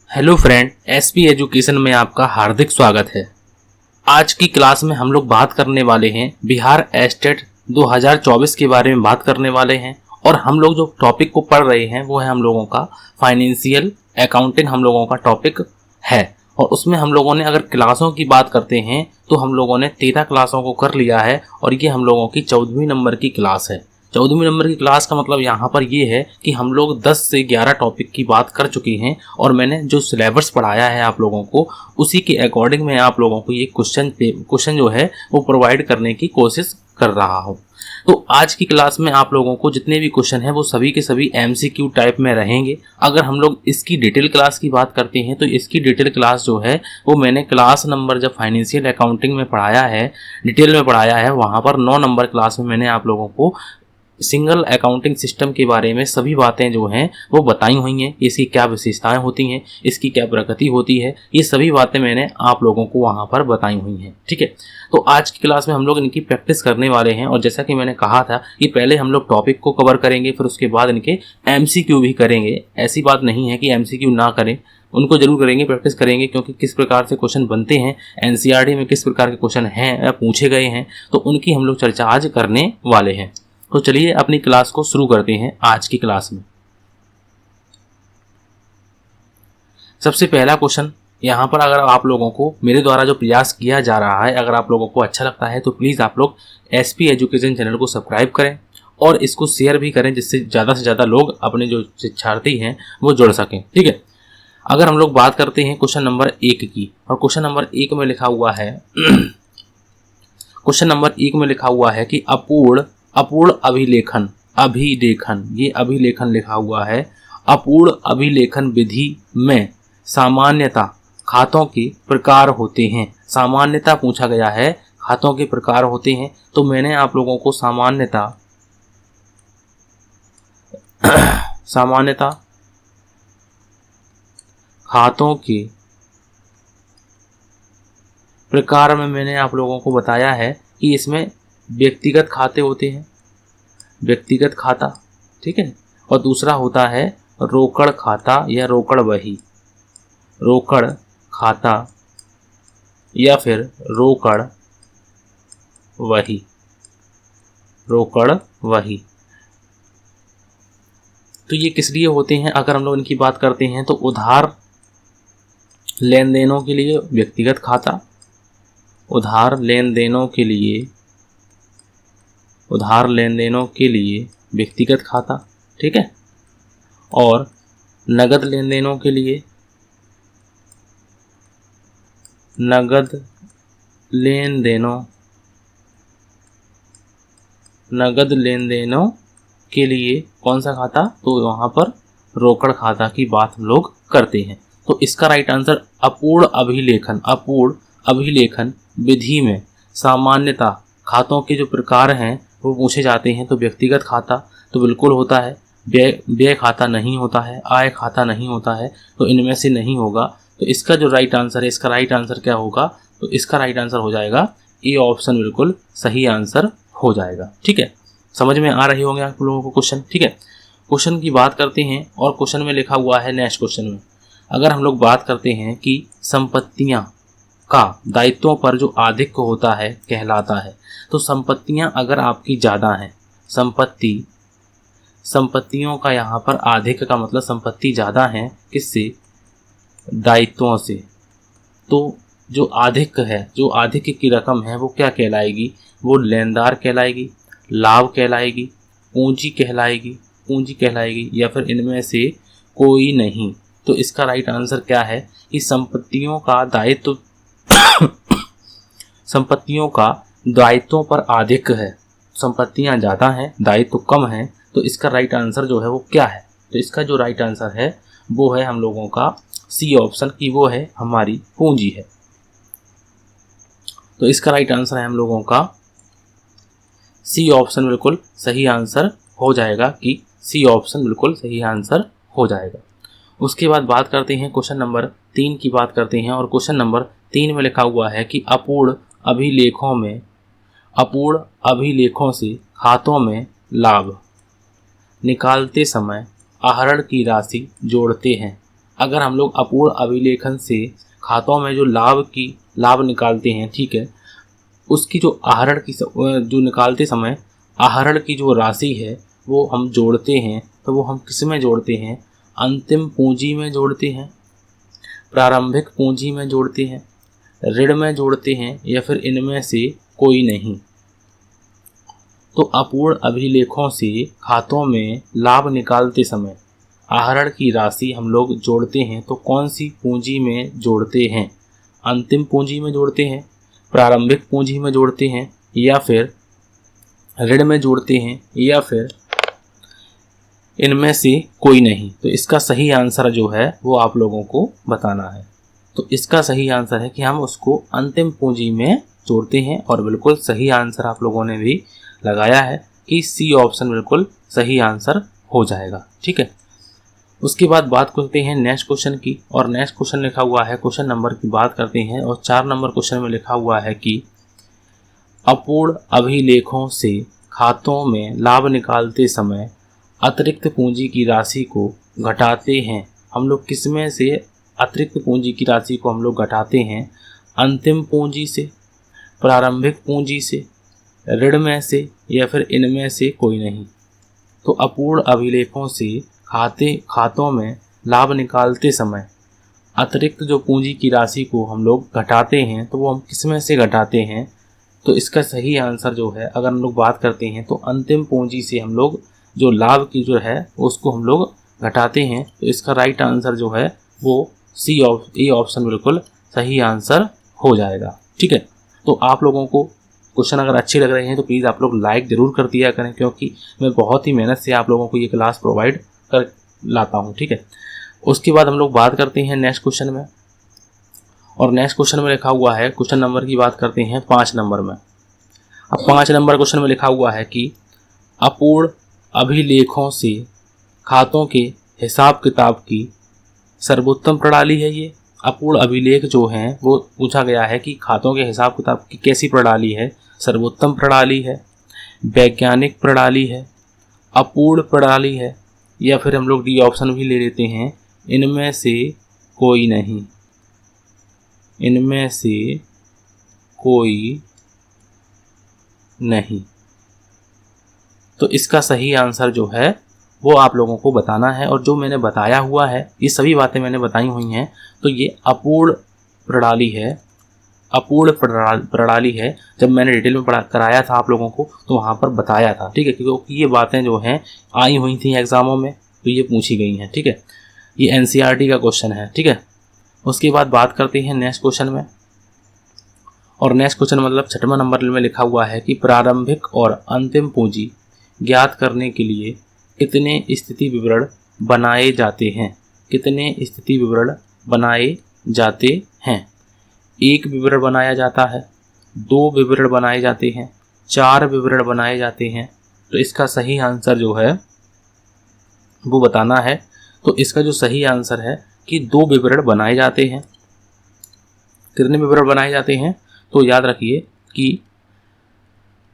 Hello friend, SP education में आपका हार्दिक स्वागत है। आज की क्लास में हम लोग बात करने वाले हैं बिहार एस्टेट 2024 के बारे में बात करने वाले हैं। और हम लोग जो टॉपिक को पढ़ रहे हैं वो है हम लोगों का फाइनेंशियल अकाउंटिंग हम लोगों का टॉपिक है। और उसमें हम लोगों ने अगर क्लासों की बात करते हैं तो हम लोगों ने 13 क्लासों को कर लिया है और ये हम लोगों की 14वीं नंबर की क्लास है। 14वीं नंबर की क्लास का मतलब यहाँ पर ये है कि हम लोग 10 से 11 टॉपिक की बात कर चुके हैं और मैंने जो सिलेबस पढ़ाया है आप लोगों को उसी के अकॉर्डिंग मैं आप लोगों को ये क्वेश्चन जो है वो प्रोवाइड करने की कोशिश कर रहा हूँ। तो आज की क्लास में आप लोगों को जितने भी क्वेश्चन हैं वो सभी के सभी एमसीक्यू टाइप में रहेंगे। अगर हम लोग इसकी डिटेल क्लास की बात करते हैं तो इसकी डिटेल क्लास जो है वो मैंने क्लास नंबर जब फाइनेंशियल अकाउंटिंग में पढ़ाया है, डिटेल में पढ़ाया है, वहाँ पर 9 नंबर क्लास में मैंने आप लोगों को सिंगल अकाउंटिंग सिस्टम के बारे में सभी बातें जो हैं वो बताई हुई हैं। इसकी क्या विशेषताएं होती हैं, इसकी क्या प्रगति होती है, ये सभी बातें मैंने आप लोगों को वहाँ पर बताई हुई हैं। ठीक है, तो आज की क्लास में हम लोग इनकी प्रैक्टिस करने वाले हैं। और जैसा कि मैंने कहा था कि पहले हम लोग टॉपिक को कवर करेंगे, फिर उसके बाद इनके एमसीक्यू भी करेंगे। ऐसी बात नहीं है कि एमसीक्यू ना करें, उनको जरूर करेंगे, प्रैक्टिस करेंगे, क्योंकि किस प्रकार से क्वेश्चन बनते हैं, एनसीईआरटी में किस प्रकार के क्वेश्चन हैं या पूछे गए हैं, तो उनकी हम लोग चर्चा आज करने वाले हैं। तो चलिए अपनी क्लास को शुरू करते हैं। आज की क्लास में सबसे पहला क्वेश्चन यहाँ पर, अगर आप लोगों को मेरे द्वारा जो प्रयास किया जा रहा है अगर आप लोगों को अच्छा लगता है तो प्लीज़ आप लोग एसपी एजुकेशन चैनल को सब्सक्राइब करें और इसको शेयर भी करें, जिससे ज़्यादा से ज़्यादा लोग अपने जो शिक्षार्थी हैं वो जुड़ सकें। ठीक है, अगर हम लोग बात करते हैं क्वेश्चन नंबर 1 की, और क्वेश्चन नंबर 1 में लिखा हुआ है क्वेश्चन नंबर 1 में लिखा हुआ है कि अपूर्ण अभिलेखन ये अभिलेखन लिखा हुआ है। अपूर्ण अभिलेखन विधि में सामान्यता खातों के प्रकार होते हैं। सामान्यता पूछा गया है, खातों के प्रकार होते हैं। तो मैंने आप लोगों को सामान्यता खातों के प्रकार में मैंने आप लोगों को बताया है कि इसमें व्यक्तिगत खाते होते हैं, व्यक्तिगत खाता, ठीक है, और दूसरा होता है रोकड़ खाता या रोकड़ बही, रोकड़ खाता या फिर रोकड़ वही। तो ये किस लिए होते हैं अगर हम लोग इनकी बात करते हैं तो उधार लेन देनों के लिए व्यक्तिगत खाता, उधार लेन देनों के लिए व्यक्तिगत खाता, ठीक है, और नगद लेन देनों के लिए नगद लेन देनों के लिए कौन सा खाता, तो वहाँ पर रोकड़ खाता की बात हम लोग करते हैं। तो इसका राइट आंसर अपूर्ण अभिलेखन विधि में सामान्यता खातों के जो प्रकार हैं वो पूछे जाते हैं। तो व्यक्तिगत खाता तो बिल्कुल होता है, व्यय खाता नहीं होता है, आय खाता नहीं होता है, तो इनमें से नहीं होगा। तो इसका जो राइट आंसर है, इसका राइट आंसर क्या होगा, तो इसका राइट आंसर हो जाएगा ए ऑप्शन, बिल्कुल सही आंसर हो जाएगा। ठीक है, समझ में आ रही होंगे आप लोगों को क्वेश्चन। ठीक है, क्वेश्चन की बात करते हैं और क्वेश्चन में लिखा हुआ है, नेक्स्ट क्वेश्चन में अगर हम लोग बात करते हैं कि संपत्तियां का दायित्वों पर जो आधिक्य होता है कहलाता है। तो संपत्तियां अगर आपकी ज़्यादा हैं, संपत्तियों का यहाँ पर आधिक्य का मतलब संपत्ति ज़्यादा है किससे, दायित्वों से। तो जो आधिक्य है, जो आधिक्य की रकम है वो क्या कहलाएगी, वो लेनदार कहलाएगी, लाभ कहलाएगी, पूंजी कहलाएगी या फिर इनमें से कोई नहीं। तो इसका राइट आंसर क्या है कि संपत्तियों का दायित्वों पर आधिक्य है। संपत्तियां ज़्यादा हैं, दायित्व कम हैं, तो इसका राइट आंसर जो है वो क्या है, तो इसका जो राइट आंसर है वो है हम लोगों का सी ऑप्शन की, वो है हमारी पूंजी है। तो इसका राइट आंसर है हम लोगों का सी ऑप्शन, बिल्कुल सही आंसर हो जाएगा कि सी ऑप्शन बिल्कुल सही आंसर हो जाएगा। उसके बाद बात करते हैं क्वेश्चन नंबर 3 की बात करते हैं। और क्वेश्चन नंबर 3 में लिखा हुआ है कि अपूर्ण अभिलेखों से खातों में लाभ निकालते समय आहरण की राशि जोड़ते हैं। अगर हम लोग अपूर्ण अभिलेखन से खातों में जो लाभ निकालते हैं, ठीक है, उसकी जो आहरण की जो निकालते समय आहरण की जो राशि है वो हम जोड़ते हैं, तो वो हम किस में जोड़ते हैं? अंतिम पूंजी में जोड़ते हैं, प्रारंभिक पूंजी में जोड़ते हैं, ऋण में जोड़ते हैं, या फिर इनमें से कोई नहीं। तो अपूर्ण अभिलेखों से खातों में लाभ निकालते समय आहरण की राशि हम लोग जोड़ते हैं, तो कौन सी पूंजी में जोड़ते हैं? अंतिम पूंजी में जोड़ते हैं, प्रारंभिक पूंजी में जोड़ते हैं, या फिर ऋण में जोड़ते हैं, या फिर इनमें से कोई नहीं। तो इसका सही आंसर जो है वो आप लोगों को बताना है। तो इसका सही आंसर है कि हम उसको अंतिम पूंजी में जोड़ते हैं, और बिल्कुल सही आंसर आप लोगों ने भी लगाया है कि सी ऑप्शन बिल्कुल सही आंसर हो जाएगा। ठीक है, उसके बाद बात करते हैं नेक्स्ट क्वेश्चन की, और नेक्स्ट क्वेश्चन लिखा हुआ है, क्वेश्चन नंबर की बात करते हैं, और 4 नंबर क्वेश्चन में लिखा हुआ है कि अपूर्ण अभिलेखों से खातों में लाभ निकालते समय अतिरिक्त पूंजी की राशि को घटाते हैं। हम लोग किसमें से अतिरिक्त पूंजी की राशि को हम लोग घटाते हैं? अंतिम पूंजी से, प्रारंभिक पूंजी से, ऋण में से, या फिर इनमें से कोई नहीं। तो अपूर्ण अभिलेखों से खातों में लाभ निकालते समय अतिरिक्त जो पूंजी की राशि को हम लोग घटाते हैं, तो वो हम किसमें से घटाते हैं? तो इसका सही आंसर जो है, अगर हम लोग बात करते हैं तो अंतिम पूंजी से हम लोग जो लाभ की जो है उसको हम लोग घटाते हैं। तो इसका राइट आंसर जो है वो ए ऑप्शन बिल्कुल सही आंसर हो जाएगा। ठीक है, तो आप लोगों को क्वेश्चन अगर अच्छे लग रहे हैं तो प्लीज़ आप लोग लाइक ज़रूर कर दिया करें, क्योंकि मैं बहुत ही मेहनत से आप लोगों को ये क्लास प्रोवाइड कर लाता हूँ। ठीक है, उसके बाद हम लोग बात करते हैं नेक्स्ट क्वेश्चन में, और नेक्स्ट क्वेश्चन में लिखा हुआ है, क्वेश्चन नंबर की बात करते हैं 5 नंबर में। अब 5 नंबर क्वेश्चन में लिखा हुआ है कि अपूर्ण अभिलेखों से खातों के हिसाब किताब की सर्वोत्तम प्रणाली है। ये अपूर्ण अभिलेख जो हैं वो पूछा गया है कि खातों के हिसाब किताब की कैसी प्रणाली है? सर्वोत्तम प्रणाली है, वैज्ञानिक प्रणाली है, अपूर्ण प्रणाली है, या फिर हम लोग डी ऑप्शन भी ले लेते हैं, इनमें से कोई नहीं। इनमें से कोई नहीं। तो इसका सही आंसर जो है वो आप लोगों को बताना है, और जो मैंने बताया हुआ है ये सभी बातें मैंने बताई हुई हैं, तो ये अपूर्ण प्रणाली है। अपूर्ण प्रणाली है। जब मैंने डिटेल में कराया था आप लोगों को तो वहाँ पर बताया था। ठीक है, क्योंकि ये बातें जो हैं आई हुई थी एग्जामों में, तो ये पूछी गई हैं। ठीक है, ये एनसीईआरटी का क्वेश्चन है। ठीक है, उसके बाद बात करते हैं नेक्स्ट क्वेश्चन में, और नेक्स्ट क्वेश्चन मतलब 6वां नंबर में लिखा हुआ है कि प्रारंभिक और अंतिम पूंजी ज्ञात करने के लिए कितने स्थिति विवरण बनाए जाते हैं? कितने स्थिति विवरण बनाए जाते हैं? 1 विवरण बनाया जाता है, 2 विवरण बनाए जाते हैं, 4 विवरण बनाए जाते हैं। तो इसका सही आंसर जो है वो बताना है। तो इसका जो सही आंसर है कि 2 विवरण बनाए जाते हैं। कितने विवरण बनाए जाते हैं? तो याद रखिए कि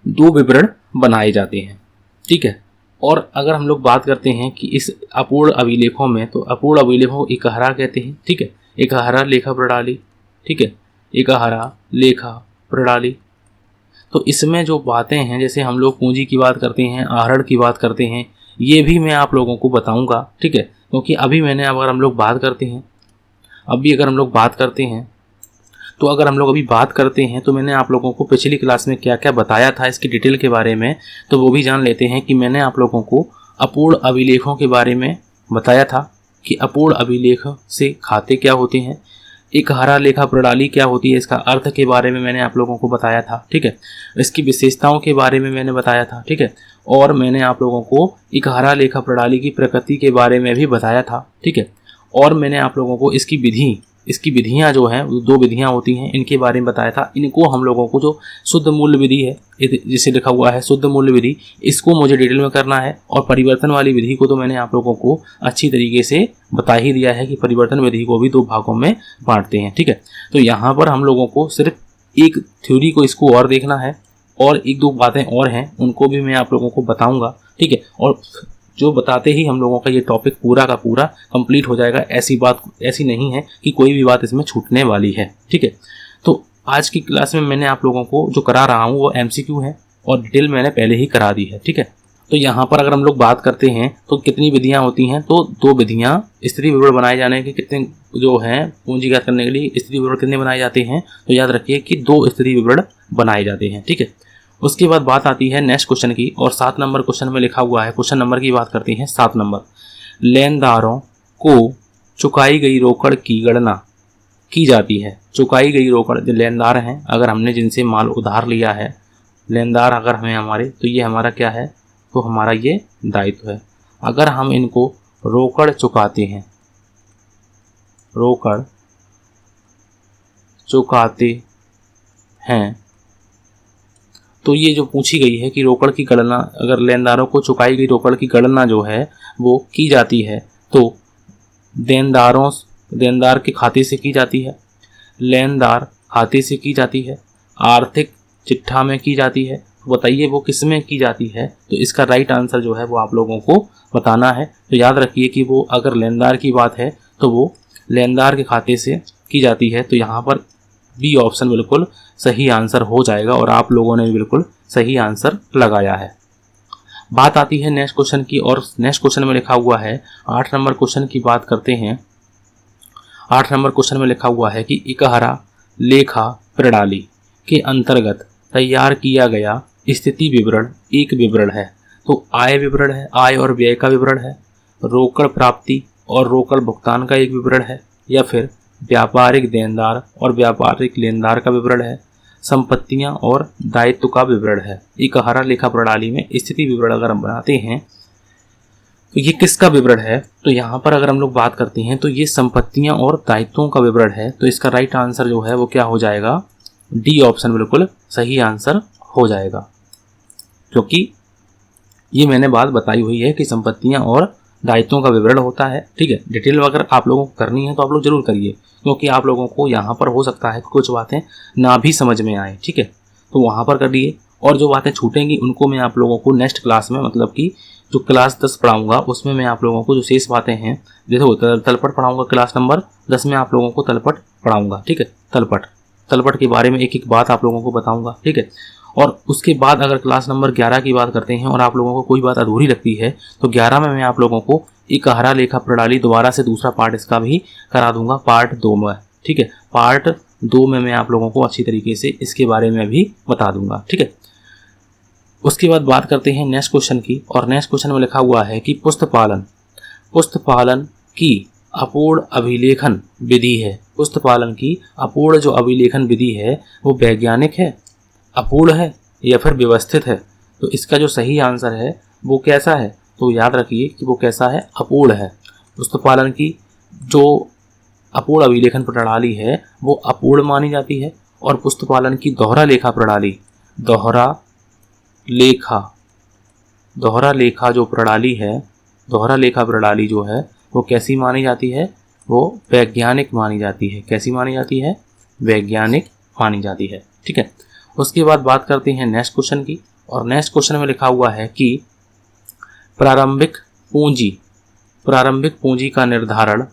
2 विवरण बनाए जाते हैं। ठीक है, और अगर हम लोग बात करते हैं कि इस अपूर्ण अभिलेखों में, तो अपूर्ण अभिलेखों को इकहरा कहते हैं। ठीक है, इकहरा लेखा प्रणाली। ठीक है, इकहरा लेखा प्रणाली। तो इसमें जो बातें हैं, जैसे हम लोग पूंजी की बात करते हैं, आहरण की बात करते हैं, ये भी मैं आप लोगों को बताऊंगा। ठीक है, क्योंकि अभी अगर हम लोग बात करते हैं तो मैंने आप लोगों को पिछली क्लास में क्या क्या बताया था इसकी डिटेल के बारे में, तो वो भी जान लेते हैं कि मैंने आप लोगों को अपूर्ण अभिलेखों के बारे में बताया था कि अपूर्ण अभिलेख से खाते क्या होते हैं, इकहरा लेखा प्रणाली क्या होती है, इसका अर्थ के बारे में मैंने आप लोगों को बताया था। ठीक है, इसकी विशेषताओं के बारे में मैंने बताया था। ठीक है, और मैंने आप लोगों को इकहरा लेखा प्रणाली की प्रकृति के बारे में भी बताया था। ठीक है, और मैंने आप लोगों को इसकी विधियां जो हैं, 2 विधियां होती हैं, इनके बारे में बताया था। इनको हम लोगों को जो शुद्ध मूल्य विधि है, जिसे लिखा हुआ है शुद्ध मूल्य विधि, इसको मुझे डिटेल में करना है, और परिवर्तन वाली विधि को तो मैंने आप लोगों को अच्छी तरीके से बता ही दिया है कि परिवर्तन विधि को भी 2 भागों में बांटते हैं। ठीक है, तो यहाँ पर हम लोगों को सिर्फ एक थ्योरी को इसको और देखना है, और 1-2 बातें और हैं उनको भी मैं आप लोगों को बताऊँगा। ठीक है, और जो बताते ही हम लोगों का ये टॉपिक पूरा का पूरा कंप्लीट हो जाएगा। ऐसी नहीं है कि कोई भी बात इसमें छूटने वाली है, ठीक है। तो आज की क्लास में मैंने आप लोगों को जो करा रहा हूँ वो MCQ है और डिटेल मैंने पहले ही करा दी है, ठीक है। तो यहाँ पर अगर हम लोग बात करते हैं तो कितनी विधियाँ होती हैं, तो 2 विधियाँ स्थिति विवरण बनाए जाने के कितने जो हैं पूंजीगत करने के लिए स्थिति विवरण कितने बनाए जाते हैं, तो याद रखिए कि 2 स्थिति विवरण बनाए जाते हैं, ठीक है। उसके बाद बात आती है नेक्स्ट क्वेश्चन की, और 7 नंबर क्वेश्चन में लिखा हुआ है, क्वेश्चन नंबर की बात करते हैं 7 नंबर। लेनदारों को चुकाई गई रोकड़ की गणना की जाती है। चुकाई गई रोकड़, जो लेनदार हैं, अगर हमने जिनसे माल उधार लिया है, लेनदार अगर हमें हमारे, तो ये हमारा क्या है, तो हमारा ये दायित्व है। अगर हम इनको रोकड़ चुकाते हैं, रोकड़ चुकाते हैं, तो ये जो पूछी गई है कि रोकड़ की गणना, अगर लेनदारों को चुकाई गई रोकड़ की गणना जो है वो की जाती है, तो देनदार के खाते से की जाती है, लेनदार खाते से की जाती है, आर्थिक चिट्ठा में की जाती है। बताइए वो किस में की जाती है, तो इसका राइट आंसर जो है वो आप लोगों को बताना है। तो याद रखिए कि वो अगर लेनदार की बात है तो वो लेनदार के खाते से की जाती है। तो यहाँ पर बी ऑप्शन बिल्कुल सही आंसर हो जाएगा और आप लोगों ने बिल्कुल सही आंसर लगाया है। बात आती है नेक्स्ट क्वेश्चन की, और नेक्स्ट क्वेश्चन में लिखा हुआ है 8 नंबर क्वेश्चन की बात करते हैं। 8 नंबर क्वेश्चन में लिखा हुआ है कि इकहरा लेखा प्रणाली के अंतर्गत तैयार किया गया स्थिति विवरण एक विवरण है। तो आय विवरण है, आय और व्यय का विवरण है, रोकड़ प्राप्ति और रोकड़ भुगतान का एक विवरण है, या फिर व्यापारिक देनदार और व्यापारिक लेनदार का विवरण है, संपत्तियां और दायित्व का विवरण है। इकहरा लेखा प्रणाली में स्थिति विवरण अगर हम बनाते हैं तो ये किसका विवरण है, तो यहाँ पर अगर हम लोग बात करते हैं तो ये संपत्तियां और दायित्वों का विवरण है। तो इसका राइट आंसर जो है वो क्या हो जाएगा, डी ऑप्शन बिल्कुल सही आंसर हो जाएगा, क्योंकि ये मैंने बात बताई हुई है कि संपत्तियां और दायित्वों का विवरण होता है, ठीक है। डिटेल अगर आप लोगों को करनी है तो आप लोग जरूर करिए, क्योंकि आप लोगों को यहाँ पर हो सकता है कुछ बातें ना भी समझ में आए, ठीक है। तो वहाँ पर कर लिए, और जो बातें छूटेंगी उनको मैं आप लोगों को नेक्स्ट क्लास में, मतलब कि जो क्लास 10 पढ़ाऊंगा उसमें मैं आप लोगों को जो शेष बातें हैं, देखो तलपट पढ़ाऊंगा, क्लास नंबर 10 में आप लोगों को तलपट पढ़ाऊंगा, ठीक है। तलपट के बारे में एक एक बात आप लोगों को बताऊंगा, ठीक है। और उसके बाद अगर क्लास नंबर 11 की बात करते हैं और आप लोगों को कोई बात अधूरी लगती है तो 11 में मैं आप लोगों को इकहरा लेखा प्रणाली दोबारा से दूसरा पार्ट इसका भी करा दूंगा, पार्ट 2 में, ठीक है। पार्ट 2 में मैं आप लोगों को अच्छी तरीके से इसके बारे में भी बता दूंगा, ठीक है। उसके बाद बात करते हैं नेक्स्ट क्वेश्चन की, और नेक्स्ट क्वेश्चन में लिखा हुआ है कि पुस्तपालन की अपूर्ण अभिलेखन विधि है। पुस्तपालन की अपूर्ण जो अभिलेखन विधि है वो वैज्ञानिक है, अपूर्ण है, या फिर व्यवस्थित है। तो इसका जो सही आंसर है वो कैसा है, तो याद रखिए कि वो कैसा है, अपूर्ण है। पुस्तपालन की जो अपूर्ण अभिलेखन प्रणाली है वो अपूर्ण मानी जाती है, और पुस्तपालन की दोहरा लेखा प्रणाली, दोहरा लेखा जो प्रणाली है, दोहरा लेखा प्रणाली जो है वो कैसी मानी जाती है, वो वैज्ञानिक मानी जाती है। कैसी मानी जाती है, वैज्ञानिक मानी जाती है, ठीक है। उसके बाद बात करते हैं नेक्स्ट क्वेश्चन की, और नेक्स्ट क्वेश्चन में लिखा हुआ है कि प्रारंभिक पूंजी का निर्धारण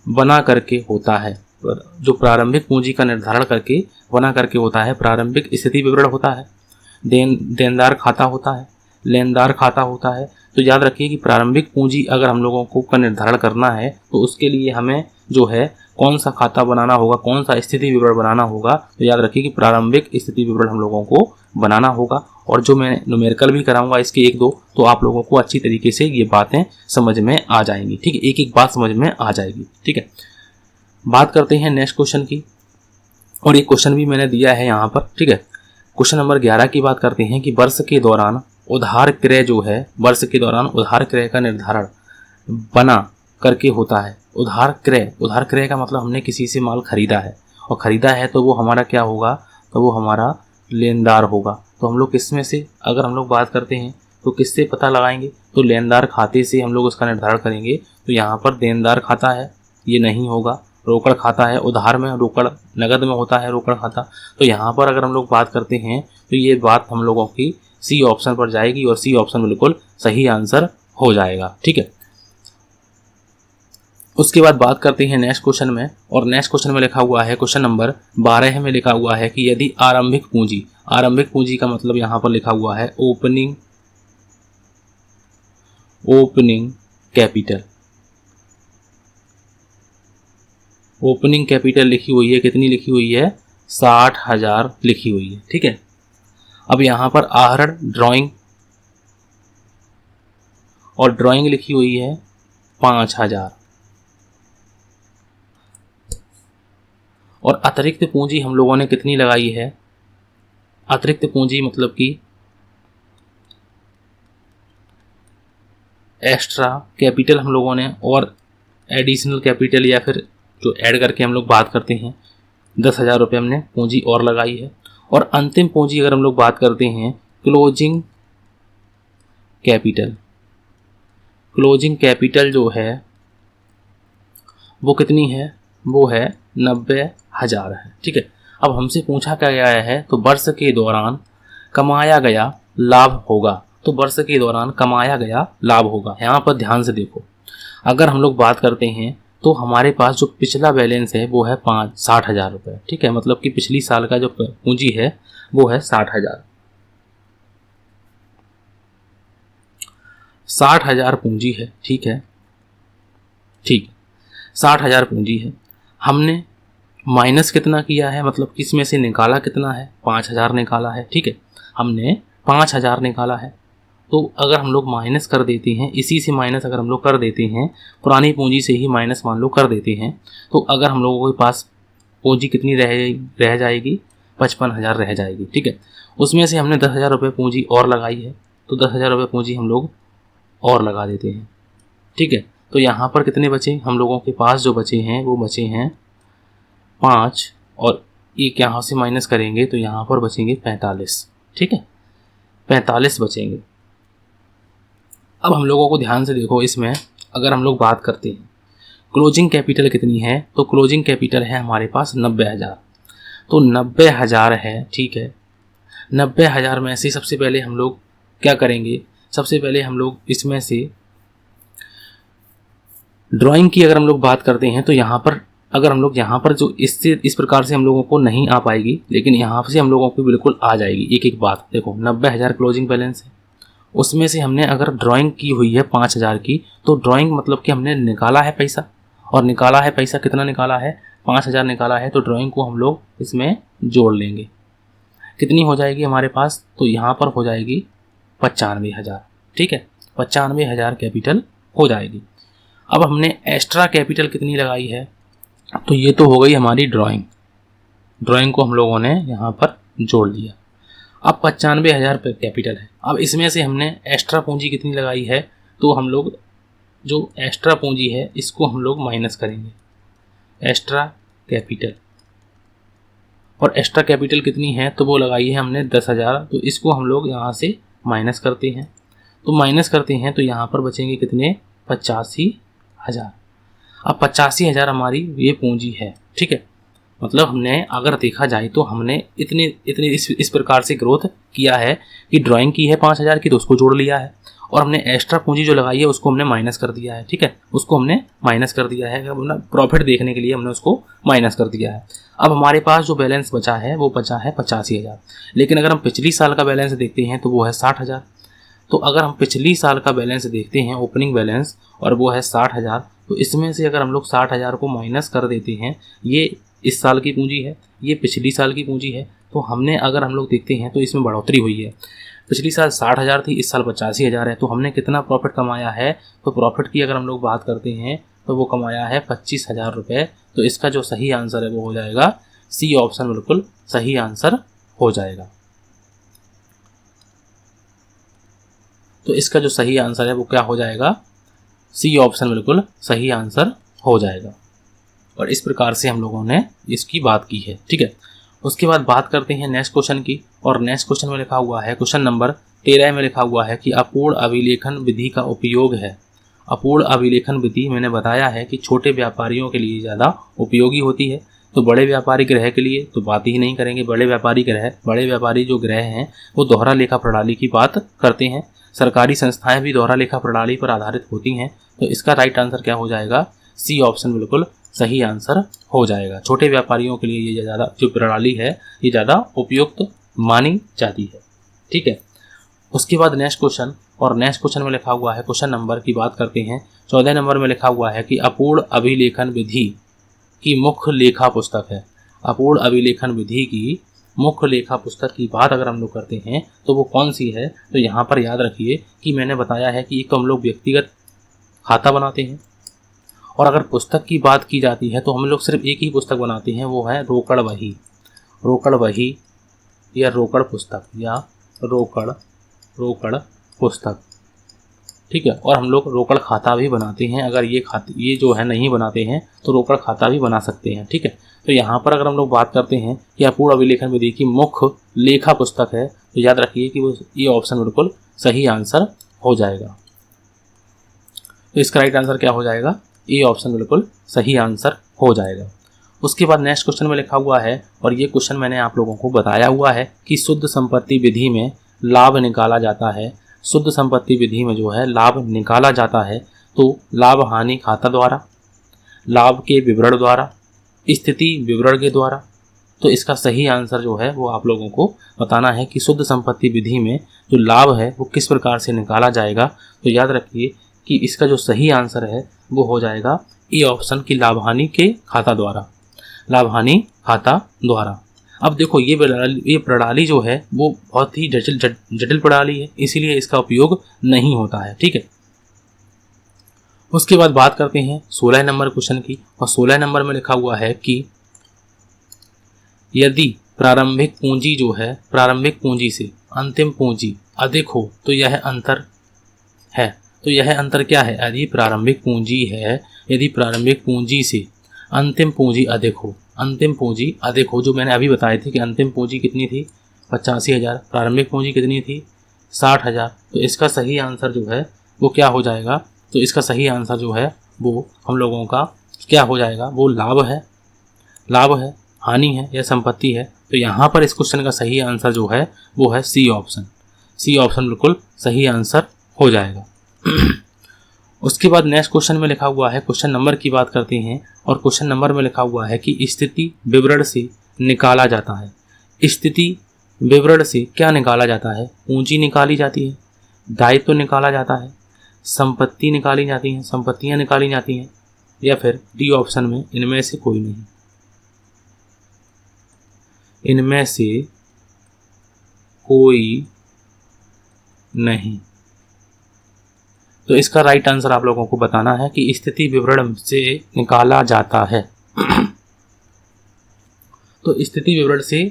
बना करके होता है। जो प्रारंभिक पूंजी का निर्धारण करके बना करके होता है, प्रारंभिक स्थिति विवरण होता है, देनदार खाता होता है, लेनदार खाता होता है। तो याद रखिए कि प्रारंभिक पूंजी अगर हम लोगों को का निर्धारण करना है तो उसके लिए हमें जो है कौन सा खाता बनाना होगा, कौन सा स्थिति विवरण बनाना होगा। तो याद रखिए कि प्रारंभिक स्थिति विवरण हम लोगों को बनाना होगा, और जो मैं न्यूमेरिकल भी कराऊंगा इसके 1-2, तो आप लोगों को अच्छी तरीके से ये बातें समझ में आ जाएंगी, ठीक है। एक एक बात समझ में आ जाएगी, ठीक है। बात करते हैं नेक्स्ट क्वेश्चन की, और ये क्वेश्चन भी मैंने दिया है यहाँ पर, ठीक है। क्वेश्चन नंबर 11 की बात करते हैं कि वर्ष के दौरान उधार क्रय जो है, वर्ष के दौरान उधार क्रय का निर्धारण बना करके होता है। उधार क्रय का मतलब हमने किसी से माल खरीदा है, और ख़रीदा है तो वो हमारा क्या होगा, तो वो हमारा लेनदार होगा। तो हम लोग किस में से अगर हम लोग बात करते हैं तो किससे पता लगाएंगे, तो लेनदार खाते से हम लोग उसका निर्धारण करेंगे। तो यहाँ पर देनदार खाता है, ये नहीं होगा, रोकड़ खाता है, उधार में रोकड़, नगद में होता है रोकड़ खाता। तो यहाँ पर अगर हम लोग बात करते हैं तो ये बात हम लोगों की सी ऑप्शन पर जाएगी, और सी ऑप्शन बिल्कुल सही आंसर हो जाएगा। ठीक है, उसके बाद बात करते हैं नेक्स्ट क्वेश्चन में, और नेक्स्ट क्वेश्चन में लिखा हुआ है, क्वेश्चन नंबर 12 में लिखा हुआ है कि यदि आरंभिक पूंजी का मतलब यहाँ पर लिखा हुआ है ओपनिंग कैपिटल। ओपनिंग कैपिटल लिखी हुई है, कितनी लिखी हुई है? 60,000 लिखी हुई है। ठीक है, अब यहाँ पर आहरण ड्राइंग लिखी हुई है 5,000, और अतिरिक्त पूंजी हम लोगों ने कितनी लगाई है? अतिरिक्त पूंजी मतलब कि एक्स्ट्रा कैपिटल हम लोगों ने, और एडिशनल कैपिटल या फिर जो ऐड करके हम लोग बात करते हैं, 10,000 रुपये हमने पूंजी और लगाई है। और अंतिम पूंजी अगर हम लोग बात करते हैं क्लोजिंग कैपिटल जो है वो कितनी है? वो है 90,000 है। ठीक है, अब हमसे पूछा क्या गया है? तो वर्ष के दौरान कमाया गया लाभ होगा। तो वर्ष के दौरान कमाया गया लाभ होगा। यहाँ पर ध्यान से देखो, अगर हम लोग बात करते हैं तो हमारे पास जो पिछला बैलेंस है वो है 60,000 रुपये। ठीक है, मतलब कि पिछली साल का जो पूंजी है वो है 60,000। 60,000 पूंजी है। ठीक है, 60,000 पूंजी है। हमने माइनस कितना किया है, मतलब किसमें से निकाला कितना है? 5,000 निकाला है। ठीक है, हमने 5,000 निकाला है। तो अगर हम लोग माइनस कर देते हैं, इसी से माइनस अगर हम लोग कर देते हैं, पुरानी पूंजी से ही माइनस मान लो कर देते हैं, तो अगर हम लोगों के पास पूंजी कितनी रह जाएगी? 55,000 रह जाएगी। ठीक है, उसमें से हमने 10,000 रुपये पूंजी और लगाई है, तो 10,000 रुपये पूंजी हम लोग और लगा देते हैं। ठीक है, तो यहाँ पर कितने बचे हम लोगों के पास? जो बचे हैं वो बचे हैं 5, और एक यहाँ से माइनस करेंगे तो यहाँ पर बचेंगे 45। ठीक है, 45 बचेंगे। अब हम लोगों को ध्यान से देखो, इसमें अगर हम लोग बात करते हैं क्लोजिंग कैपिटल कितनी है, तो क्लोजिंग कैपिटल है हमारे पास 90,000। तो 90,000 है। ठीक है, 90,000 में से सबसे पहले हम लोग क्या करेंगे? सबसे पहले हम लोग इसमें से ड्राइंग की अगर हम लोग बात करते हैं तो यहाँ पर अगर हम लोग यहाँ पर जो इस प्रकार से हम लोगों को नहीं आ पाएगी, लेकिन यहाँ से हम लोगों को बिल्कुल आ जाएगी। एक एक बात देखो, 90,000 क्लोजिंग बैलेंस है, उसमें से हमने अगर ड्राइंग की हुई है 5,000 की, तो ड्राइंग मतलब कि हमने निकाला है पैसा, और निकाला है पैसा कितना निकाला है? 5,000 निकाला है। तो ड्राइंग को हम लोग इसमें जोड़ लेंगे, कितनी हो जाएगी हमारे पास? तो यहाँ पर हो जाएगी 95,000। ठीक है, 95,000 कैपिटल हो जाएगी। अब हमने एक्स्ट्रा कैपिटल कितनी लगाई है? तो ये तो हो गई हमारी ड्राइंग को हम लोगों ने यहाँ पर जोड़ दिया। अब 95,000 कैपिटल है। अब इसमें से हमने एक्स्ट्रा पूंजी कितनी लगाई है? तो हम लोग जो एक्स्ट्रा पूंजी है इसको हम लोग माइनस करेंगे, एक्स्ट्रा कैपिटल। और एक्स्ट्रा कैपिटल कितनी है? तो वो लगाई है हमने 10,000। तो इसको हम लोग यहाँ से माइनस करते हैं, तो माइनस करते हैं तो यहाँ पर बचेंगे कितने? 85,000। अब 85,000 हमारी ये पूंजी है। ठीक है, मतलब हमने अगर देखा जाए तो हमने इतने इस प्रकार से ग्रोथ किया है कि ड्राइंग की है 5,000 की तो उसको जोड़ लिया है, और हमने एक्स्ट्रा पूंजी जो लगाई है उसको हमने माइनस कर दिया है। ठीक है, उसको हमने माइनस कर दिया है, अपना प्रॉफिट देखने के लिए हमने उसको माइनस कर दिया है। अब हमारे पास जो बैलेंस बचा है वो बचा है 85,000। लेकिन अगर हम पिछली साल का बैलेंस देखते हैं तो वो है 60,000। तो अगर हम पिछली साल का बैलेंस देखते हैं, ओपनिंग बैलेंस, और वो है 60,000, तो इसमें से अगर हम लोग 60,000 को माइनस कर देते हैं, ये इस साल की पूंजी है, ये पिछली साल की पूंजी है, तो हमने अगर हम लोग देखते हैं तो इसमें बढ़ोतरी हुई है। पिछली साल 60,000 थी, इस साल 85,000 है। तो हमने कितना प्रॉफिट कमाया है? तो प्रॉफिट की अगर हम लोग बात करते हैं तो वो कमाया है 25,000 रुपये। तो इसका जो सही आंसर है वो हो जाएगा सी ऑप्शन, बिल्कुल सही आंसर हो जाएगा। तो इसका जो सही आंसर है वो क्या हो जाएगा? सी ऑप्शन बिल्कुल सही आंसर हो जाएगा। और इस प्रकार से हम लोगों ने इसकी बात की है। ठीक है, उसके बाद बात करते हैं नेक्स्ट क्वेश्चन की, और नेक्स्ट क्वेश्चन में लिखा हुआ है, क्वेश्चन नंबर 13 में लिखा हुआ है कि अपूर्ण अभिलेखन विधि का उपयोग है। अपूर्ण अभिलेखन विधि मैंने बताया है कि छोटे व्यापारियों के लिए ज़्यादा उपयोगी होती है, तो बड़े व्यापारी ग्रह के लिए तो बात ही नहीं करेंगे। बड़े व्यापारी जो ग्रह हैं वो दोहरा लेखा प्रणाली की बात करते हैं। सरकारी संस्थाएं भी दोहरा लेखा प्रणाली पर आधारित होती हैं। तो इसका राइट आंसर क्या हो जाएगा? सी ऑप्शन बिल्कुल सही आंसर हो जाएगा। छोटे व्यापारियों के लिए ये ज़्यादा जो प्रणाली है ये ज़्यादा उपयुक्त मानी जाती है। ठीक है, उसके बाद नेक्स्ट क्वेश्चन, और नेक्स्ट क्वेश्चन में लिखा हुआ है, क्वेश्चन नंबर की बात करते हैं। 14 नंबर में लिखा हुआ है कि अपूर्ण अभिलेखन विधि की मुख्य लेखा पुस्तक है। अपूर्ण अभिलेखन विधि की मुख्य लेखा पुस्तक की बात अगर हम लोग करते हैं तो वो कौन सी है? तो यहाँ पर याद रखिए कि मैंने बताया है कि एक तो हम लोग व्यक्तिगत खाता बनाते हैं, और अगर पुस्तक की बात की जाती है तो हम लोग सिर्फ एक ही पुस्तक बनाते हैं, वो है रोकड़ वही। रोकड़ वही या रोकड़ पुस्तक या रोकड़ पुस्तक। ठीक है, और हम लोग रोकड़ खाता भी बनाते हैं। अगर ये जो है नहीं बनाते हैं तो रोकड़ खाता भी बना सकते हैं। ठीक है, तो यहाँ पर अगर हम लोग बात करते हैं कि अपूर्ण अभिलेखन विधि की मुख्य लेखा पुस्तक है तो याद रखिए कि वो ये ऑप्शन बिल्कुल सही आंसर हो जाएगा। तो इसका राइट आंसर क्या हो जाएगा? ये ऑप्शन बिल्कुल सही आंसर हो जाएगा। उसके बाद नेक्स्ट क्वेश्चन में लिखा हुआ है, और ये क्वेश्चन मैंने आप लोगों को बताया हुआ है कि शुद्ध संपत्ति विधि में लाभ निकाला जाता है। शुद्ध संपत्ति विधि में जो है लाभ निकाला जाता है तो लाभ हानि खाता द्वारा, लाभ के विवरण द्वारा, स्थिति विवरण के द्वारा। तो इसका सही आंसर जो है वो आप लोगों को बताना है कि शुद्ध संपत्ति विधि में जो लाभ है वो किस प्रकार से निकाला जाएगा। तो याद रखिए कि इसका जो सही आंसर है वो हो जाएगा ए ऑप्शन की लाभ हानि के खाता द्वारा, लाभ हानि खाता द्वारा। अब देखो ये प्रणाली जो है वो बहुत ही जटिल प्रणाली है, इसीलिए इसका उपयोग नहीं होता है। ठीक है, उसके बाद बात करते हैं 16 नंबर क्वेश्चन की, और 16 नंबर में लिखा हुआ है कि यदि प्रारंभिक पूंजी जो है प्रारंभिक पूंजी से अंतिम पूंजी अधिक हो तो यह अंतर है। तो यह अंतर क्या है? यदि प्रारंभिक पूंजी है, यदि प्रारंभिक पूंजी से अंतिम पूंजी अधिक हो, अंतिम पूंजी अधिक हो, जो मैंने अभी बताए थे कि अंतिम पूंजी कितनी थी? 85,000, प्रारंभिक पूंजी कितनी थी? 60,000। तो इसका सही आंसर जो है वो क्या हो जाएगा? तो इसका सही आंसर जो है वो हम लोगों का क्या हो जाएगा? वो लाभ है, हानि है या संपत्ति है। तो यहाँ पर इस क्वेश्चन का सही आंसर जो है वो है सी ऑप्शन। सी ऑप्शन बिल्कुल सही आंसर हो जाएगा। उसके बाद नेक्स्ट क्वेश्चन में लिखा हुआ है, क्वेश्चन नंबर की बात करते हैं, और क्वेश्चन नंबर में लिखा हुआ है कि स्थिति विवरण से निकाला जाता है। स्थिति विवरण से क्या निकाला जाता है? पूंजी निकाली जाती है, दायित्व निकाला जाता है, संपत्ति निकाली जाती है, संपत्तियां निकाली जाती हैं, या फिर डी ऑप्शन में इनमें से कोई नहीं। इनमें से कोई नहीं। तो इसका राइट आंसर आप लोगों को बताना है कि स्थिति विवरण से निकाला जाता है। तो स्थिति विवरण से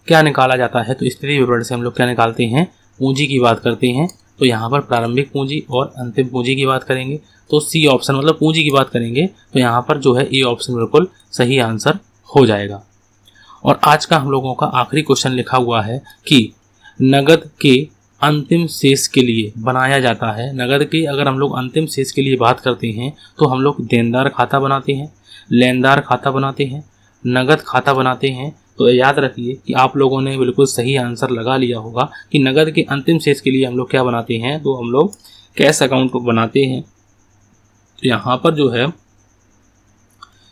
क्या निकाला जाता है? तो स्थिति विवरण से हम लोग क्या निकालते हैं? पूंजी की बात करते हैं। तो यहाँ पर प्रारंभिक पूंजी और अंतिम पूंजी की बात करेंगे तो सी ऑप्शन मतलब पूंजी की बात करेंगे तो यहाँ पर जो है ए ऑप्शन बिल्कुल सही आंसर हो जाएगा। और आज का हम लोगों का आखिरी क्वेश्चन लिखा हुआ है कि नगद के अंतिम शेष के लिए बनाया जाता है। नगद के अगर हम लोग अंतिम शेष के लिए बात करते हैं तो हम लोग देनदार खाता बनाते हैं, लेनदार खाता बनाते हैं, नगद खाता बनाते हैं। तो याद रखिए कि आप लोगों ने बिल्कुल सही आंसर लगा लिया होगा कि नगद के अंतिम शेष के लिए हम लोग क्या बनाते हैं? तो हम लोग कैश अकाउंट को बनाते हैं। तो यहाँ पर जो है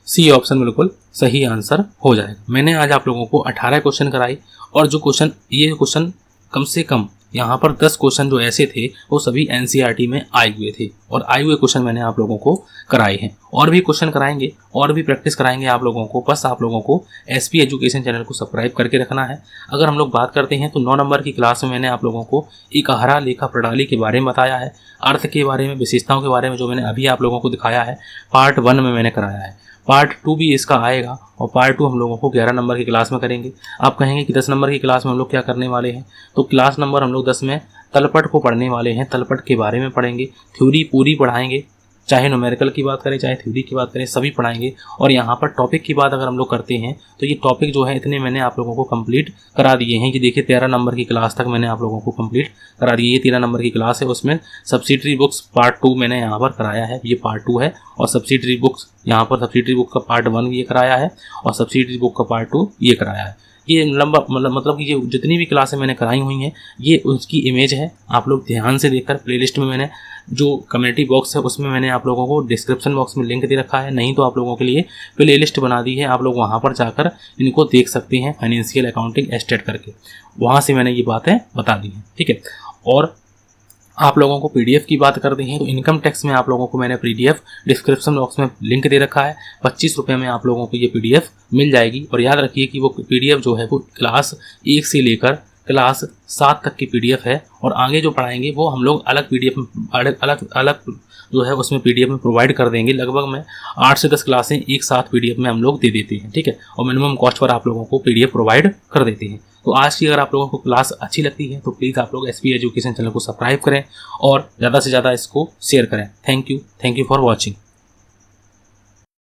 सी ऑप्शन बिल्कुल सही आंसर हो जाएगा। मैंने आज आप लोगों को 18 क्वेश्चन कराई, और जो ये क्वेश्चन कम से कम यहाँ पर 10 क्वेश्चन जो ऐसे थे वो सभी एनसीईआरटी में आए हुए थे, और आए हुए क्वेश्चन मैंने आप लोगों को कराए हैं। और भी क्वेश्चन कराएंगे और भी प्रैक्टिस कराएंगे आप लोगों को। बस आप लोगों को एसपी एजुकेशन चैनल को सब्सक्राइब करके रखना है। अगर हम लोग बात करते हैं तो 9 नंबर की क्लास में मैंने आप लोगों को इकहरा लेखा प्रणाली के बारे में बताया है, अर्थ के बारे में, विशेषताओं के बारे में, जो मैंने अभी आप लोगों को दिखाया है पार्ट 1 में मैंने कराया है। पार्ट 2 भी इसका आएगा, और पार्ट 2 हम लोगों को 11 नंबर की क्लास में करेंगे। आप कहेंगे कि 10 नंबर की क्लास में हम लोग क्या करने वाले हैं? तो क्लास नंबर हम लोग 10 में तलपट को पढ़ने वाले हैं, तलपट के बारे में पढ़ेंगे, थ्योरी पूरी पढ़ाएंगे, चाहे न्यूमेरिकल की बात करें चाहे थ्योरी की बात करें सभी पढ़ाएंगे। और यहाँ पर टॉपिक की बात अगर हम लोग करते हैं तो ये टॉपिक जो है इतने मैंने आप लोगों को कंप्लीट करा दिए हैं। ये देखिए 13 नंबर की क्लास तक मैंने आप लोगों को कंप्लीट करा दी है। ये 13 नंबर की क्लास है, उसमें सब्सिडरी बुक्स पार्ट 2 मैंने यहाँ पर कराया है, ये पार्ट 2 है। और सब्सिडरी बुक्स यहाँ पर सब्सिडरी बुक का पार्ट 1 ये कराया है और सब्सिडरी बुक का पार्ट 2 ये कराया है। ये लंबा मतलब कि ये जितनी भी क्लासें मैंने कराई हुई हैं ये उसकी इमेज है। आप लोग ध्यान से देखकर प्लेलिस्ट में मैंने जो कम्युनिटी बॉक्स है उसमें मैंने आप लोगों को डिस्क्रिप्शन बॉक्स में लिंक दे रखा है, नहीं तो आप लोगों के लिए प्लेलिस्ट बना दी है, आप लोग वहाँ पर जाकर इनको देख सकते हैं फाइनेंशियल अकाउंटिंग एस्टेट करके, वहाँ से मैंने ये बातें बता दी हैं। ठीक है, और आप लोगों को पीडीएफ की बात करते हैं तो इनकम टैक्स में आप लोगों को मैंने पीडीएफ डिस्क्रिप्शन बॉक्स में लिंक दे रखा है। 25 रुपये में आप लोगों को ये पीडीएफ मिल जाएगी। और याद रखिए कि वो पीडीएफ जो है वो क्लास 1 से लेकर क्लास 7 तक की पीडीएफ है, और आगे जो पढ़ाएंगे वो हम लोग अलग पीडीएफ अलग जो है उसमें पीडीएफ में प्रोवाइड कर देंगे। लगभग में 8 से 10 क्लासें एक साथ पीडीएफ में हम लोग दे देते हैं। ठीक है, और मिनिमम कॉस्ट पर आप लोगों को पीडीएफ प्रोवाइड कर देते हैं। तो आज की अगर आप लोगों को क्लास अच्छी लगती है तो प्लीज़ आप लोग एसपी एजुकेशन चैनल को सब्सक्राइब करें और ज़्यादा से ज़्यादा इसको शेयर करें। Thank you for watching.